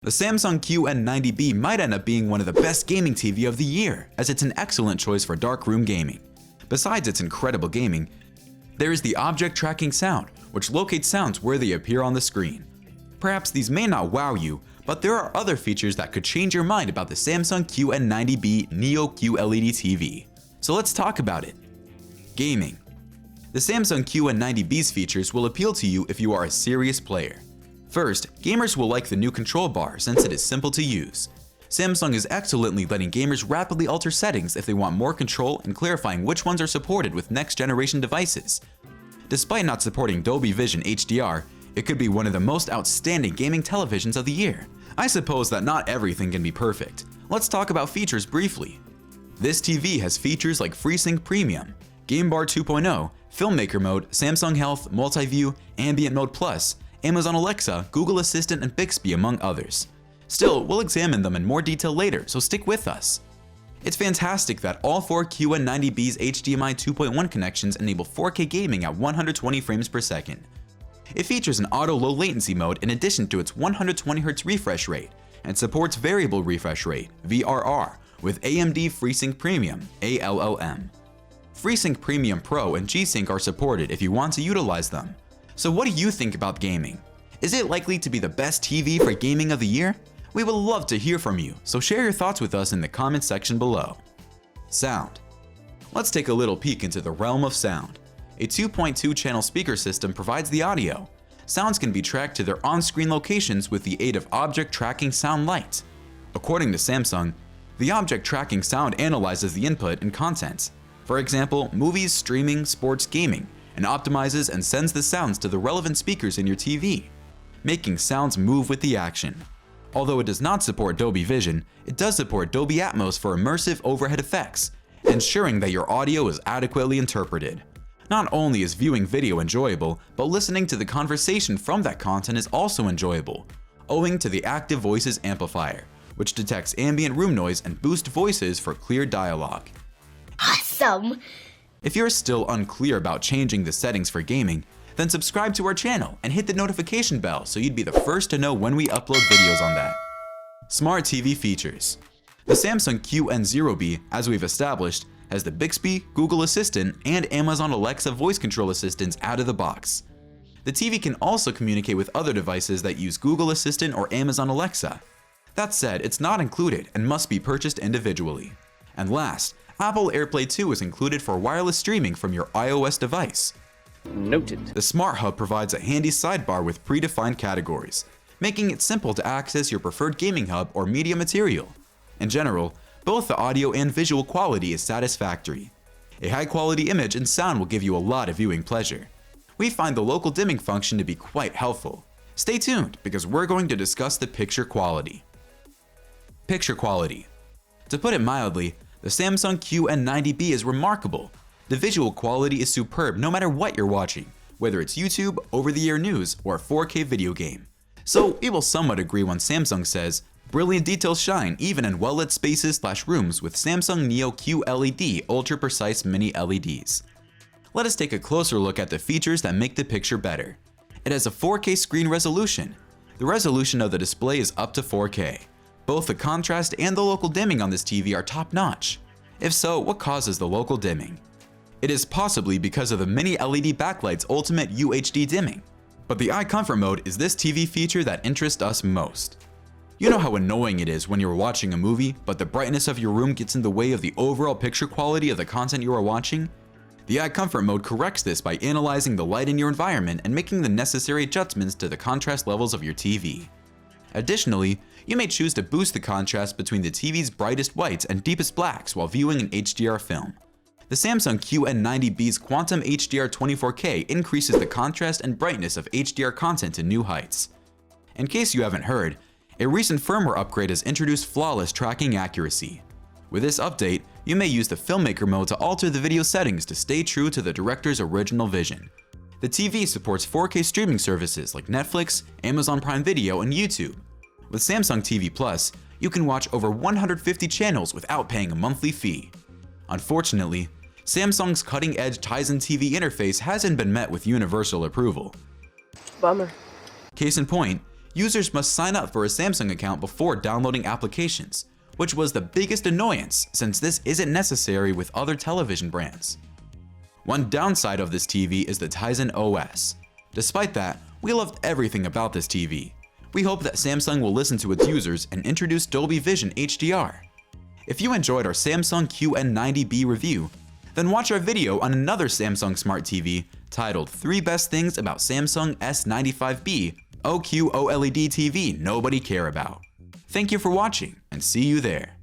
The Samsung Qn90b might end up being one of the best gaming TV of the year, as it's an excellent choice for darkroom gaming. Besides its incredible gaming, there is the object tracking sound, which locates sounds where they appear on the screen. Perhaps these may not wow you, but there are other features that could change your mind about the Samsung Qn90b Neo QLED TV. So let's talk about it. Gaming. The Samsung Qn90b's features will appeal to you if you are a serious player. First, gamers will like the new control bar since it is simple to use. Samsung is excellently letting gamers rapidly alter settings if they want more control and clarifying which ones are supported with next-generation devices. Despite not supporting Dolby Vision HDR, it could be one of the most outstanding gaming televisions of the year. I suppose that not everything can be perfect. Let's talk about features briefly. This TV has features like FreeSync Premium, Game Bar 2.0, Filmmaker Mode, Samsung Health, Multi-View, Ambient Mode Plus, Amazon Alexa, Google Assistant, and Bixby, among others. Still, we'll examine them in more detail later, so stick with us. It's fantastic that all 4 Qn90b's HDMI 2.1 connections enable 4K gaming at 120 frames per second. It features an auto low latency mode in addition to its 120Hz refresh rate, and supports variable refresh rate, VRR, with AMD FreeSync Premium, ALLM. FreeSync Premium Pro and G-Sync are supported if you want to utilize them. So what do you think about gaming? Is it likely to be the best TV for gaming of the year? We would love to hear from you, so share your thoughts with us in the comments section below. Sound. Let's take a little peek into the realm of sound. A 2.2 channel speaker system provides the audio. Sounds can be tracked to their on-screen locations with the aid of object tracking sound light. According to Samsung, the object tracking sound analyzes the input and content. For example, movies, streaming, sports, gaming, and optimizes and sends the sounds to the relevant speakers in your TV, making sounds move with the action. Although it does not support Dolby Vision, it does support Dolby Atmos for immersive overhead effects, ensuring that your audio is adequately interpreted. Not only is viewing video enjoyable, but listening to the conversation from that content is also enjoyable, owing to the Active Voices amplifier, which detects ambient room noise and boosts voices for clear dialogue. Awesome! If you're still unclear about changing the settings for gaming, then subscribe to our channel and hit the notification bell so you'd be the first to know when we upload videos on that. Smart TV features. The Samsung Qn90b, as we've established, has the Bixby, Google Assistant, and Amazon Alexa voice control assistants out of the box. The TV can also communicate with other devices that use Google Assistant or Amazon Alexa. That said, it's not included and must be purchased individually. And last, Apple AirPlay 2 is included for wireless streaming from your iOS device. Noted. The Smart Hub provides a handy sidebar with predefined categories, making it simple to access your preferred gaming hub or media material. In general, both the audio and visual quality is satisfactory. A high-quality image and sound will give you a lot of viewing pleasure. We find the local dimming function to be quite helpful. Stay tuned, because we're going to discuss the picture quality. Picture quality. To put it mildly, the Samsung Qn90b is remarkable. The visual quality is superb no matter what you're watching, whether it's YouTube, over-the-air news, or a 4K video game. So we will somewhat agree when Samsung says, brilliant details shine even in well-lit spaces/rooms with Samsung Neo QLED ultra-precise mini LEDs. Let us take a closer look at the features that make the picture better. It has a 4K screen resolution. The resolution of the display is up to 4K. Both the contrast and the local dimming on this TV are top-notch. If so, what causes the local dimming? It is possibly because of the mini LED backlight's ultimate UHD dimming. But the eye comfort mode is this TV feature that interests us most. You know how annoying it is when you're watching a movie, but the brightness of your room gets in the way of the overall picture quality of the content you are watching? The eye comfort mode corrects this by analyzing the light in your environment and making the necessary adjustments to the contrast levels of your TV. Additionally, you may choose to boost the contrast between the TV's brightest whites and deepest blacks while viewing an HDR film. The Samsung Qn90b's Quantum HDR 24K increases the contrast and brightness of HDR content to new heights. In case you haven't heard, a recent firmware upgrade has introduced flawless tracking accuracy. With this update, you may use the Filmmaker mode to alter the video settings to stay true to the director's original vision. The TV supports 4K streaming services like Netflix, Amazon Prime Video, and YouTube. With Samsung TV Plus, you can watch over 150 channels without paying a monthly fee. Unfortunately, Samsung's cutting-edge Tizen TV interface hasn't been met with universal approval. Bummer. Case in point, users must sign up for a Samsung account before downloading applications, which was the biggest annoyance since this isn't necessary with other television brands. One downside of this TV is the Tizen OS. Despite that, we loved everything about this TV. We hope that Samsung will listen to its users and introduce Dolby Vision HDR. If you enjoyed our Samsung Qn90b review, then watch our video on another Samsung Smart TV titled 3 Best Things About Samsung S95b OQ OLED TV Nobody Care About. Thank you for watching and see you there.